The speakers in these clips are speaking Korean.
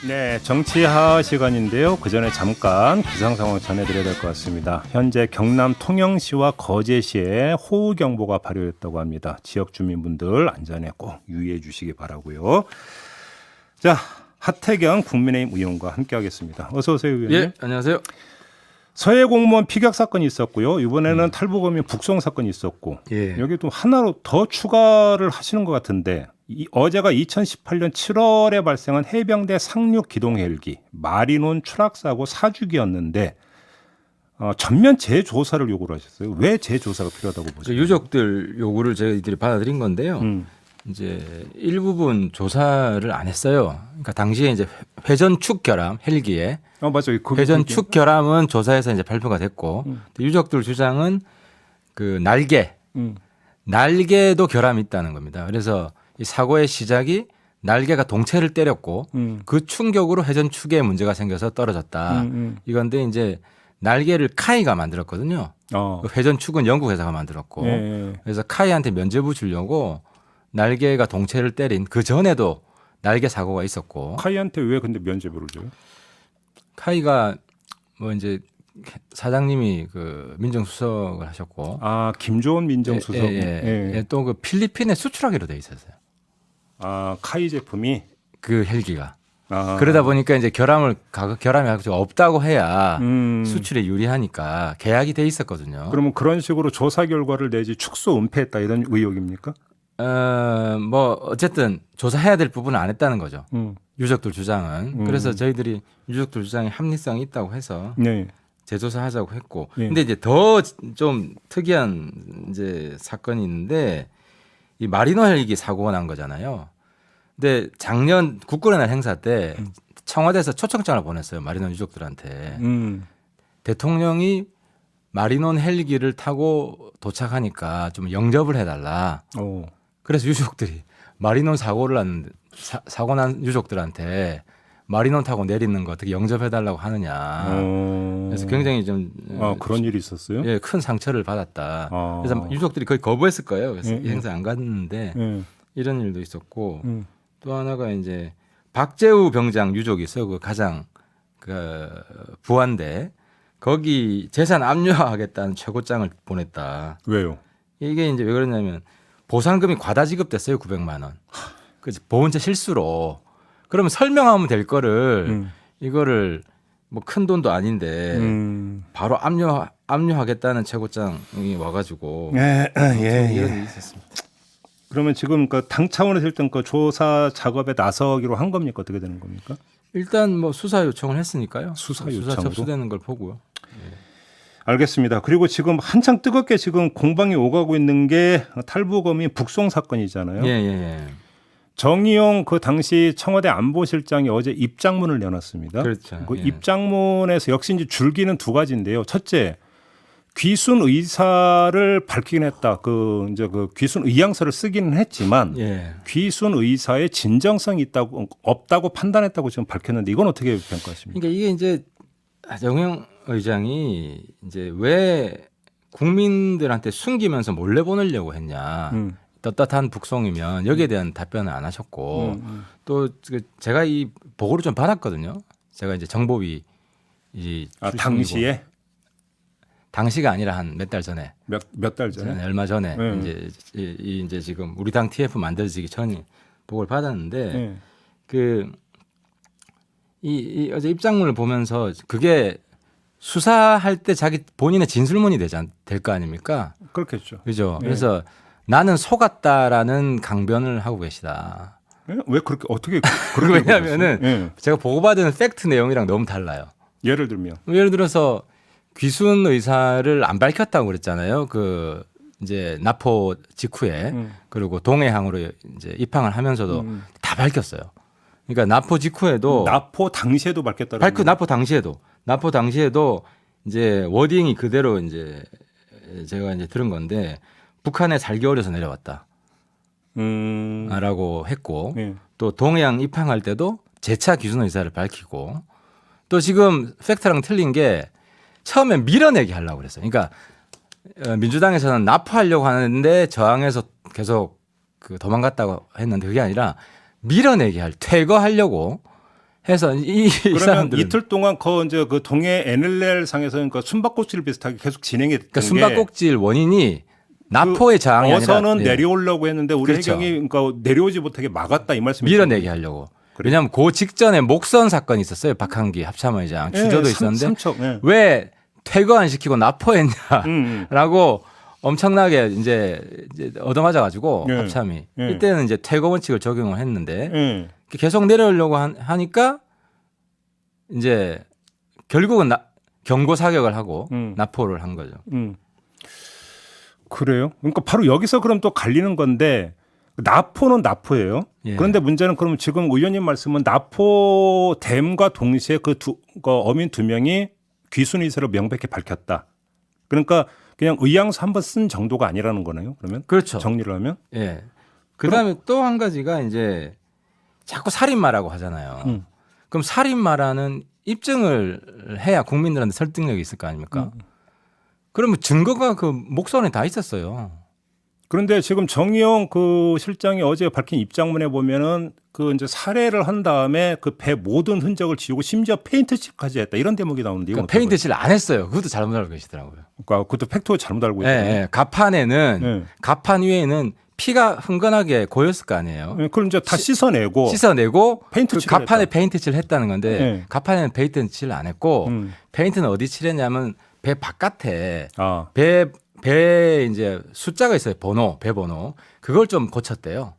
네, 정치하 시간인데요. 그 전에 잠깐 기상 상황 전해드려야 될 것 같습니다. 현재 경남 통영시와 거제시에 호우경보가 발효했다고 합니다. 지역 주민분들 안전에 꼭 유의해 주시기 바라고요. 자, 하태경 국민의힘 의원과 함께하겠습니다. 어서 오세요, 의원님. 예, 안녕하세요. 서해 공무원 피격 사건이 있었고요. 이번에는 탈북어민 북송 사건이 있었고 예. 여기 또 하나로 더 추가를 하시는 것 같은데 어제가 2018년 7월에 발생한 해병대 상륙 기동 헬기 마리논 추락 사고 사주기였는데 전면 재조사를 요구를 하셨어요. 왜 재조사가 필요하다고 보세요? 유족들 요구를 저희들이 받아들인 건데요. 이제 일부분 조사를 안 했어요. 그러니까 당시에 이제 회전축 결함 헬기에 맞아요. 회전축 결함은 조사해서 이제 발표가 됐고 유족들 주장은 그 날개도 결함이 있다는 겁니다. 그래서 이 사고의 시작이 날개가 동체를 때렸고 그 충격으로 회전축에 문제가 생겨서 떨어졌다. 이건데 이제 날개를 카이가 만들었거든요. 그 회전축은 영국 회사가 만들었고 그래서 카이한테 면죄부 주려고 날개가 동체를 때린 그 전에도 날개 사고가 있었고. 카이한테 왜 근데 면죄부를 줘요? 카이가 뭐 이제 사장님이 그 민정수석을 하셨고. 김조원 민정수석. 또 그 필리핀에 수출하기로 돼 있었어요. 카이 제품이 그 헬기가. 그러다 보니까 이제 결함이 없다고 해야 수출에 유리하니까 계약이 돼 있었거든요. 그러면 그런 식으로 조사 결과를 내지 축소 은폐했다 이런 의혹입니까? 뭐 어쨌든 조사해야 될 부분은 안 했다는 거죠. 유족들 주장은. 그래서 저희들이 유족들 주장에 합리성이 있다고 해서 재조사하자고 했고. 근데 이제 더 좀 특이한 이제 사건이 있는데 이 마리노 헬기 사고가 난 거잖아요. 근데 작년 국군의 날 행사 때 청와대에서 초청장을 보냈어요. 마리논 유족들한테. 대통령이 마리논 헬기를 타고 도착하니까 좀 영접을 해달라. 그래서 유족들이 마리논 사고 난 유족들한테 마리논 타고 내리는 거 어떻게 영접해달라고 하느냐. 그래서 굉장히 좀 그런 일이 있었어요? 예, 큰 상처를 받았다. 그래서 유족들이 거의 거부했을 거예요. 그래서 이 행사 안 갔는데 이런 일도 있었고 또 하나가 이제 박재우 병장 유족이 있어요. 그 가장 그 부한대 거기 재산 압류하겠다는 최고장을 보냈다. 왜요? 이게 이제 왜 그러냐면 보상금이 과다 지급됐어요. 900만 원. 그 보훈처 실수로. 그러면 설명하면 될 거를 이거를 뭐 큰 돈도 아닌데 바로 압류하겠다는 최고장이 와가지고 이런 일이 있었습니다. 그러면 지금 그 당 차원에서 일단 그 조사 작업에 나서기로 한 겁니까? 어떻게 되는 겁니까? 일단 뭐 수사 요청을 했으니까요. 수사 요청으로 접수되는 걸 보고요. 알겠습니다. 그리고 지금 한창 뜨겁게 지금 공방이 오가고 있는 게 탈북어민 북송 사건이잖아요. 예. 정의용 그 당시 청와대 안보실장이 어제 입장문을 내놨습니다. 그렇죠. 그 입장문에서 역시 이제 줄기는 두 가지인데요. 첫째, 귀순 의사를 밝히긴 했다. 그 귀순 의향서를 쓰기는 했지만 귀순 의사의 진정성이 없다고 판단했다고 지금 밝혔는데 이건 어떻게 평가하십니까? 그러니까 이게 이제 정의용 의장이 이제 왜 국민들한테 숨기면서 몰래 보내려고 했냐. 떳떳한 북송이면 여기에 대한 답변을 안 하셨고 또 제가 이 보고를 좀 받았거든요. 제가 이제 정보위 당시가 아니라 한 몇 달 전에 몇 달 전에 얼마 전에 이제 지금 우리 당 TF 만들어지기 전에 보고를 받았는데 이 어제 입장문을 보면서 그게 수사할 때 자기 본인의 진술문이 될 거 아닙니까? 그렇겠죠. 그죠. 그래서 나는 속았다라는 강변을 하고 계시다. 왜 그렇게 어떻게 그렇게 왜냐하면은 제가 보고받은 팩트 내용이랑 너무 달라요. 예를 들면 예를 들어서 귀순 의사를 안 밝혔다고 그랬잖아요. 그 이제 나포 직후에 그리고 동해항으로 이제 입항을 하면서도 다 밝혔어요. 그러니까 나포 직후에도 나포 당시에도 밝혔다. 나포 당시에도 이제 워딩이 그대로 이제 제가 이제 들은 건데 북한에 살기 어려서 내려왔다. 라고 했고 또 동해안 입항할 때도 재차 귀순 의사를 밝히고 또 지금 팩트랑 틀린 게 처음에 밀어내기 하려고 그랬어요. 그러니까 민주당에서는 납포하려고 하는데 저항해서 계속 그 도망갔다고 했는데 그게 아니라 밀어내기 퇴거하려고 해서 이 그러면 사람들은 이틀 동안 이제 그 동해 NLL 상에서 그러니까 숨바꼭질 비슷하게 계속 진행이 됐던 그러니까 숨바꼭질 원인이 나포의 저항이 어선은 아니라 내려오려고 했는데 우리 그렇죠. 해경이 그러니까 내려오지 못하게 막았다 이 말씀이죠. 밀어내게 하려고. 왜냐하면 그 직전에 목선 사건이 있었어요. 박한기 합참의장 주저도 있었는데 왜 퇴거 안 시키고 납포했냐라고 엄청나게 이제 얻어맞아가지고 합참이 이때는 이제 퇴거 원칙을 적용을 했는데 계속 내려오려고 하니까 이제 결국은 경고 사격을 하고 납포를 한 거죠. 그래요? 그러니까 바로 여기서 그럼 또 갈리는 건데 나포는 나포예요. 예. 그런데 문제는 그럼 지금 의원님 말씀은 나포댐과 동시에 그 어민 2명이 귀순 의사를 명백히 밝혔다. 그러니까 그냥 의향서 한번 쓴 정도가 아니라는 거네요. 그러면 그렇죠. 정리를 하면. 예. 그다음에 또 한 가지가 이제 자꾸 살인마라고 하잖아요. 그럼 살인마라는 입증을 해야 국민들한테 설득력이 있을 거 아닙니까? 그러면 증거가 그 목선에 다 있었어요. 그런데 지금 정의용 그 실장이 어제 밝힌 입장문에 보면은 그 이제 살해를 한 다음에 그 배 모든 흔적을 지우고 심지어 페인트 칠까지 했다 이런 대목이 나오는데 그러니까 페인트 칠 안 했어요. 그것도 잘못 알고 계시더라고요. 그러니까 그것도 팩트 잘못 알고 예, 있어요. 예. 가판에는 가판 위에는 피가 흥건하게 고였을 거 아니에요. 그걸 이제 다 씻어내고 페인트 그 가판에 했다. 페인트 칠을 했다는 건데 가판에는 페인트 칠을 안 했고 페인트는 어디 칠했냐면 배 바깥에 배 이제 숫자가 있어요. 배 번호. 그걸 좀 고쳤대요.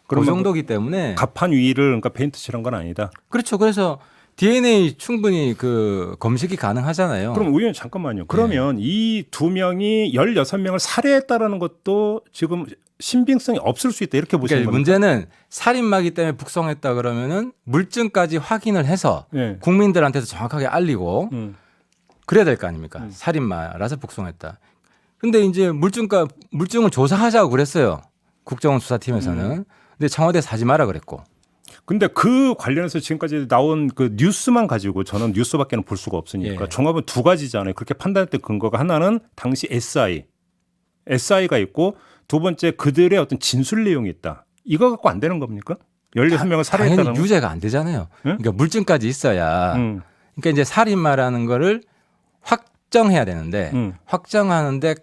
그 정도기 때문에 가판 위를 그러니까 페인트 칠한 건 아니다. 그렇죠. 그래서 DNA 충분히 그 검색이 가능하잖아요. 그럼 의원님 잠깐만요. 그러면 이 2명이 16명을 살해했다라는 것도 지금 신빙성이 없을 수 있다 이렇게 보시는 그러니까 겁니까? 문제는 살인마기 때문에 북송했다 그러면은 물증까지 확인을 해서 국민들한테도 정확하게 알리고 그래야 될 거 아닙니까? 살인마라서 북송했다. 근데 이제 물증을 조사하자고 그랬어요. 국정원 수사팀에서는. 근데 청와대에서 하지 마라 그랬고. 근데 그 관련해서 지금까지 나온 그 뉴스만 가지고 저는 뉴스밖에는 볼 수가 없으니까 종합은 2가지잖아요. 그렇게 판단했던 근거가 하나는 당시 SI가 있고 두 번째 그들의 어떤 진술 내용이 있다. 이거 갖고 안 되는 겁니까? 16명을 살해했다는 당연히 유죄가 안 되잖아요. 그러니까 물증까지 있어야. 그러니까 이제 살인마라는 거를 확정해야 되는데 확정하는데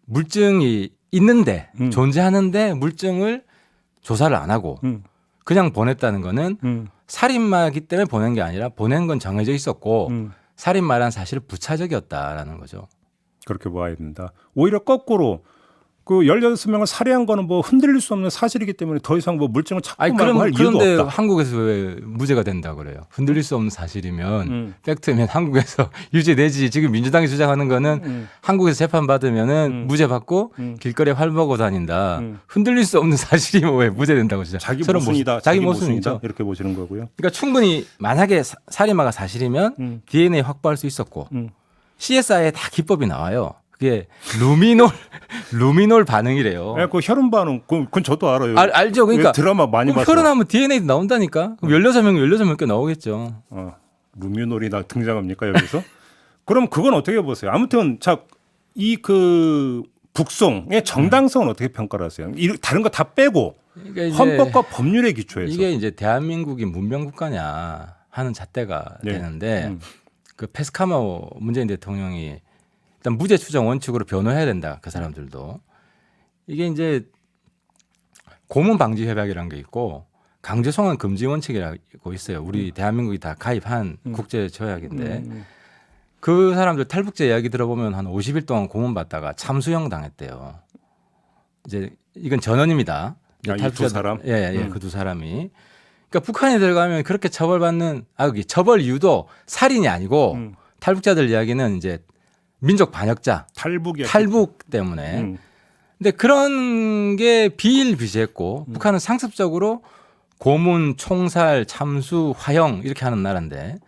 물증이 있는데 존재하는데 물증을 조사를 안 하고 그냥 보냈다는 거는 살인마이기 때문에 보낸 게 아니라 보낸 건 정해져 있었고 살인마라는 사실은 부차적이었다라는 거죠. 그렇게 봐야 된다. 오히려 거꾸로 그 16명을 살해한 거는 뭐 흔들릴 수 없는 사실이기 때문에 더 이상 뭐 물증을 찾고 말고 할 이유도 그런데 없다. 한국에서 왜 무죄가 된다 그래요? 흔들릴 수 없는 사실이면 팩트면 한국에서 유죄되지. 지금 민주당이 주장하는 거는 한국에서 재판 받으면은 무죄 받고 길거리에 활 먹고 다닌다. 흔들릴 수 없는 사실이면 왜 무죄 된다고 진짜. 자기 모순이다. 자기 모순이죠. 이렇게 보시는 거고요. 그러니까 충분히 만약에 살인마가 사실이면 DNA 확보할 수 있었고 CSI에 다 기법이 나와요. 그게 루미놀 반응이래요. 그 혈흔 반응, 그건 저도 알아요. 알죠. 그러니까 드라마 많이 봤어요. 혈흔하면 DNA도 나온다니까. 그럼 16명 나오겠죠. 루미놀이 등장합니까 여기서? 그럼 그건 어떻게 보세요? 아무튼 이 그 북송의 정당성은 어떻게 평가를 하세요? 다른 거 다 빼고 그러니까 헌법과 법률에 기초해서 이게 이제 대한민국이 문명국가냐 하는 잣대가 되는데 그 페스카모 문재인 대통령이 일단 무죄 추정 원칙으로 변호해야 된다. 그 사람들도. 이게 이제 고문 방지 협약이라는 게 있고 강제 송환 금지 원칙이라고 있어요. 우리 대한민국이 다 가입한 국제 조약인데 그 사람들 탈북자 이야기 들어보면 한 50일 동안 고문 받다가 참수형 당했대요. 이제 이건 전원입니다. 이 두 사람? 예, 그 두 사람이. 그러니까 북한에 들어가면 그렇게 처벌받는 처벌 이유도 살인이 아니고 탈북자들 이야기는 이제 민족 반역자, 탈북 때문에. 근데 그런 게 비일비재했고 북한은 상습적으로 고문, 총살, 참수, 화형 이렇게 하는 나라인데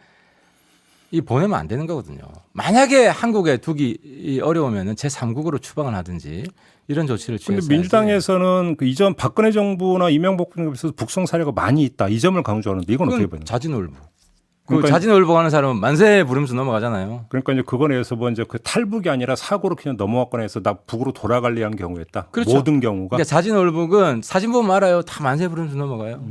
이 보내면 안 되는 거거든요. 만약에 한국에 두기 어려우면 제3국으로 추방을 하든지 이런 조치를 취했어야지. 그런데 민주당에서는 그 이전 박근혜 정부나 이명박 정부에서 북송 사례가 많이 있다. 이 점을 강조하는데 이건 어떻게 보나요? 자진월부. 그러니까 자진월부하는 사람은 만세 부르면서 넘어가잖아요. 그러니까 이제 그거에 대해서 뭐 이제 그 탈북이 아니라 사고로 그냥 넘어갔거나 해서 나 북으로 돌아가려 한 경우였다. 그렇죠. 모든 경우가. 그러니까 자진월북은 사진 보면 알아요. 다 만세 부르면서 넘어가요.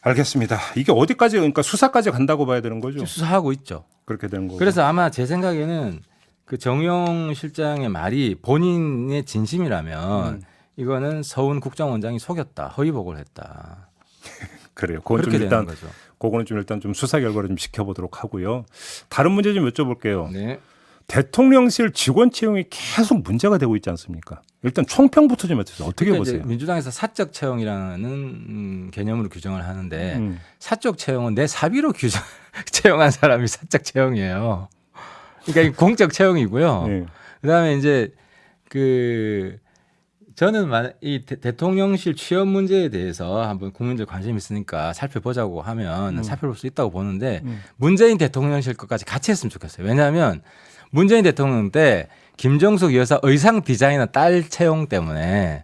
알겠습니다. 이게 어디까지 그러니까 수사까지 간다고 봐야 되는 거죠? 수사하고 있죠. 그렇게 되는 거고. 그래서 아마 제 생각에는 그 정용 실장의 말이 본인의 진심이라면 이거는 서훈 국정원장이 속였다, 허위 보고를 했다. 그래요. 그건 좀 그렇게 일단 되는 거죠. 그거는 좀 일단 좀 수사 결과를 좀 지켜보도록 하고요. 다른 문제 좀 여쭤볼게요. 네. 대통령실 직원 채용이 계속 문제가 되고 있지 않습니까? 일단 총평부터 좀 해주세요. 어떻게 그러니까 보세요? 이제 민주당에서 사적 채용이라는 개념으로 규정을 하는데 사적 채용은 내 사비로 채용한 사람이 사적 채용이에요. 그러니까 이 공적 채용이고요. 네. 그다음에 이제 저는 이 대통령실 취업 문제에 대해서 한번 국민들 관심 있으니까 살펴보자고 하면 살펴볼 수 있다고 보는데 문재인 대통령실 것까지 같이 했으면 좋겠어요. 왜냐하면 문재인 대통령 때 김정숙 여사 의상 디자이너 딸 채용 때문에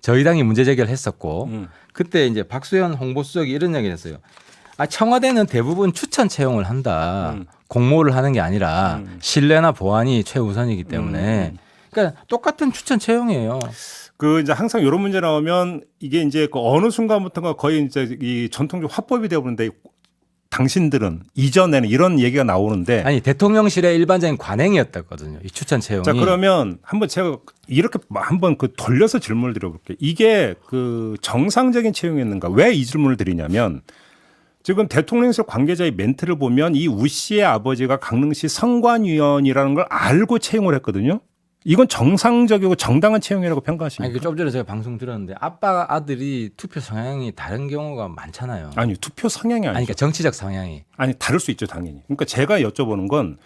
저희 당이 문제 제기를 했었고 그때 이제 박수현 홍보수석이 이런 얘기를 했어요. 청와대는 대부분 추천 채용을 한다. 공모를 하는 게 아니라 신뢰나 보안이 최우선이기 때문에 그러니까 똑같은 추천 채용이에요. 이제 항상 이런 문제 나오면 이게 이제 어느 순간부터가 거의 이제 이 전통적 화법이 되어버는데 당신들은 이전에는 이런 얘기가 나오는데 아니 대통령실의 일반적인 관행이었거든요. 이 추천 채용이. 자 그러면 한번 제가 이렇게 한번 돌려서 질문을 드려볼게요. 이게 정상적인 채용이었는가? 왜 이 질문을 드리냐면 지금 대통령실 관계자의 멘트를 보면 이 우 씨의 아버지가 강릉시 선관위원이라는 걸 알고 채용을 했거든요. 이건 정상적이고 정당한 채용이라고 평가하십니까? 아니, 좀 전에 제가 방송 들었는데 아빠 아들이 투표 성향이 다른 경우가 많잖아요. 아니 투표 성향이 아니죠. 그러니까 정치적 성향이. 아니 다를 수 있죠 당연히. 그러니까 제가 여쭤보는 건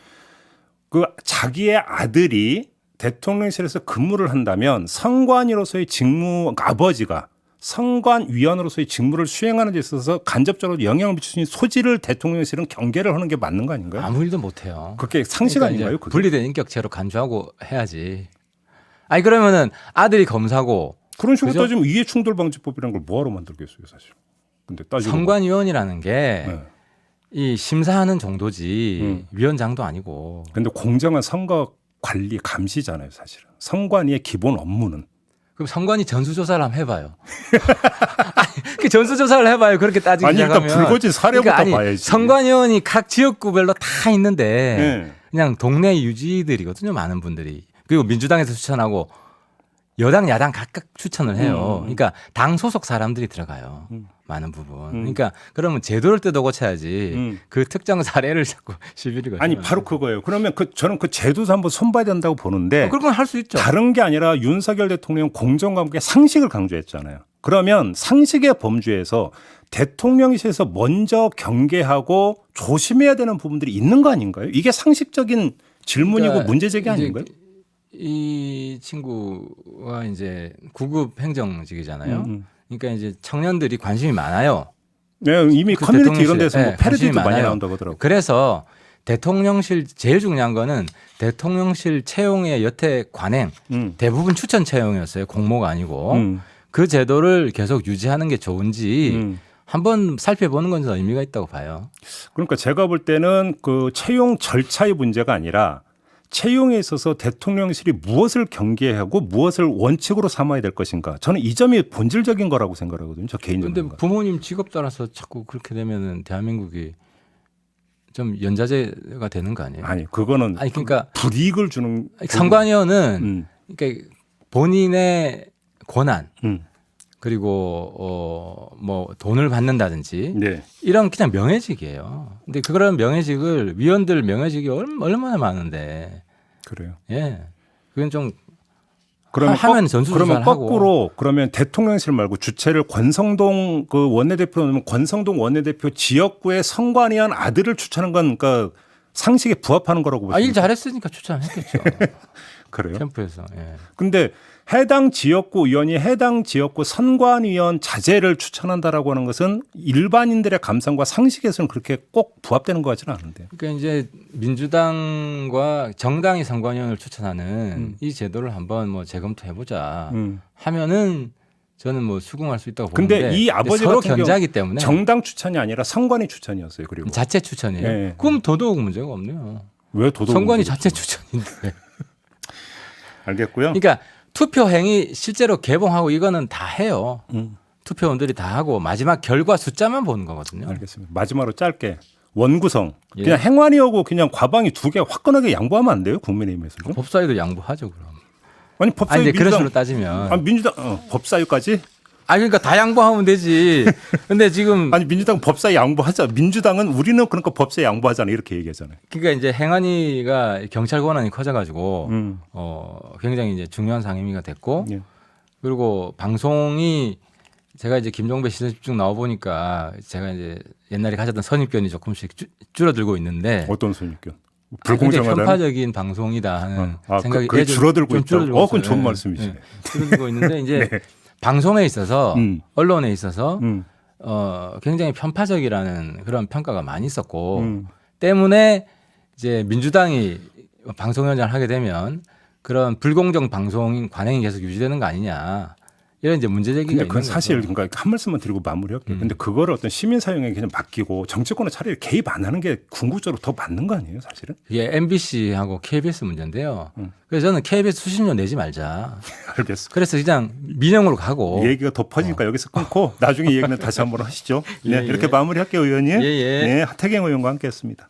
자기의 아들이 대통령실에서 근무를 한다면 선관위로서의 직무, 아버지가 선관위원으로서의 직무를 수행하는 데 있어서 간접적으로 영향을 미칠 수 있는 소지를 대통령실은 경계를 하는 게 맞는 거 아닌가요? 아무 일도 못해요. 그게 상식 그러니까 아닌가요? 그게? 분리된 인격체로 간주하고 해야지. 아니 그러면은 아들이 검사고 그런 식으로 그죠? 따지면 이해충돌방지법이라는 걸 뭐하러 만들겠어요 사실. 근데 따지고 선관위원이라는 게 이 네. 심사하는 정도지 위원장도 아니고. 근데 공정한 선거 관리 감시잖아요 사실은. 선관위의 기본 업무는. 그럼 선관위 전수조사를 한번 해봐요. 아니, 그 전수조사를 해봐요. 그렇게 따지기 아니 시작하면. 일단 불거진 사례부터 그러니까 봐야지. 선관위원이 각 지역구별로 다 있는데 네. 그냥 동네 유지들이거든요. 많은 분들이. 그리고 민주당에서 추천하고 여당 야당 각각 추천을 해요. 그러니까 당 소속 사람들이 들어가요. 많은 부분. 그러니까 그러면 제도를 뜯어 고쳐야지 그 특정 사례를 자꾸 시비를 거죠. 아니 바로 그거예요. 그러면 저는 그 제도도 한번 손봐야 된다고 보는데 그런 건 할 수 있죠. 다른 게 아니라 윤석열 대통령 공정과 함께 상식을 강조했잖아요. 그러면 상식의 범주에서 대통령실에서 먼저 경계하고 조심해야 되는 부분들이 있는 거 아닌가요? 이게 상식적인 질문이고 그러니까 문제 제기 아닌가요? 이 친구가 이제 9급 행정직이잖아요. 그러니까 이제 청년들이 관심이 많아요. 네, 이미 그 커뮤니티 이런 데서 뭐 네, 패러디도 관심이 많이 많아요. 나온다고 하더라고요. 그래서 대통령실 제일 중요한 거는 대통령실 채용의 여태 관행 대부분 추천 채용이었어요. 공모가 아니고 그 제도를 계속 유지하는 게 좋은지 한번 살펴보는 건 저는 의미가 있다고 봐요. 그러니까 제가 볼 때는 그 채용 절차의 문제가 아니라 채용에 있어서 대통령실이 무엇을 경계하고 무엇을 원칙으로 삼아야 될 것인가. 저는 이 점이 본질적인 거라고 생각하거든요. 저 개인적으로. 그런데 부모님 직업 따라서 자꾸 그렇게 되면은 대한민국이 좀 연자제가 되는 거 아니에요? 아니 그거는 아니 그러니까 불이익을 주는 선관위원은 그러니까 본인의 권한 그리고 뭐 돈을 받는다든지 네. 이런 그냥 명예직이에요. 근데 그런 명예직을 위원들 명예직이 얼마나 많은데. 그래요. 예. 그건 좀 그러면 하면 전수조사를 그러면 하고. 거꾸로 그러면 대통령실 말고 주체를 권성동 그 원내대표는 권성동 원내대표 지역구의 선관위원 아들을 추천한 건 그러니까 상식에 부합하는 거라고 보시면 일 잘했으니까 추천했겠죠. 그래요? 캠프에서. 예. 근데 해당 지역구 의원이 해당 지역구 선관위원 자제를 추천한다라고 하는 것은 일반인들의 감상과 상식에서는 그렇게 꼭 부합되는 것 같지는 않은데. 그러니까 이제 민주당과 정당이 선관위원을 추천하는 이 제도를 한번 뭐 재검토해보자 하면은 저는 뭐 수긍할 수 있다고 보는데. 근데 이 아버지 서로 같은 견제하기 때문에 정당 추천이 아니라 선관위 추천이었어요. 그리고 자체 추천이에요. 네. 그럼 더더욱 문제가 없네요. 왜 도덕 선관위 문제가 자체 있어요? 추천인데. 알겠고요. 그러니까 투표 행위 실제로 개봉하고 이거는 다 해요. 투표원들이 다 하고 마지막 결과 숫자만 보는 거거든요. 알겠습니다. 마지막으로 짧게 원구성 예. 그냥 행안위하고 그냥 과방위 두 개 화끈하게 양보하면 안 돼요? 국민의힘에서는? 법사위도 양보하죠 그럼. 아니 법사위 이제 그런 민주당 식으로 따지면. 아니 민주당 법사위까지? 그러니까 다 양보하면 되지. 근데 지금 아니 민주당 법사위 양보하자. 민주당은 우리는 그러니까 법사위 양보하잖아요. 이렇게 얘기하잖아요. 그러니까 이제 행안위가 경찰 권한이 커져가지고 굉장히 이제 중요한 상임위가 됐고 예. 그리고 방송이 제가 이제 김종배 시선집중 나와 보니까 제가 이제 옛날에 가졌던 선입견이 조금씩 줄어들고 있는데 어떤 선입견? 굉장히 불공정하다는? 편파적인 방송이다 하는 생각이 그게 줄어들고 좀 있다고? 그건 좋은 있어요. 말씀이시네. 줄어들고 있는데 이제 네. 방송에 있어서 언론에 있어서 음. 굉장히 편파적이라는 그런 평가가 많이 있었고 때문에 이제 민주당이 방송위원장을 하게 되면 그런 불공정 방송 관행이 계속 유지되는 거 아니냐 이런 이제 문제 제기가 근데 있는 그건 사실 거죠. 그러니까 한 말씀만 드리고 마무리할게요. 근데 그거를 어떤 시민 사용에 그냥 맡기고 정치권은 차라리 개입 안 하는 게 궁극적으로 더 맞는 거 아니에요, 사실은? 이게 MBC하고 KBS 문제인데요. 그래서 저는 KBS 수신료 내지 말자. 알겠습니다. 그래서 그냥 민영으로 가고. 이 얘기가 더 퍼지니까 여기서 끊고 나중에 이 얘기는 다시 한번 하시죠. 네, 예, 예. 이렇게 마무리할게요, 의원님. 예, 예. 네, 하태경 의원과 함께했습니다.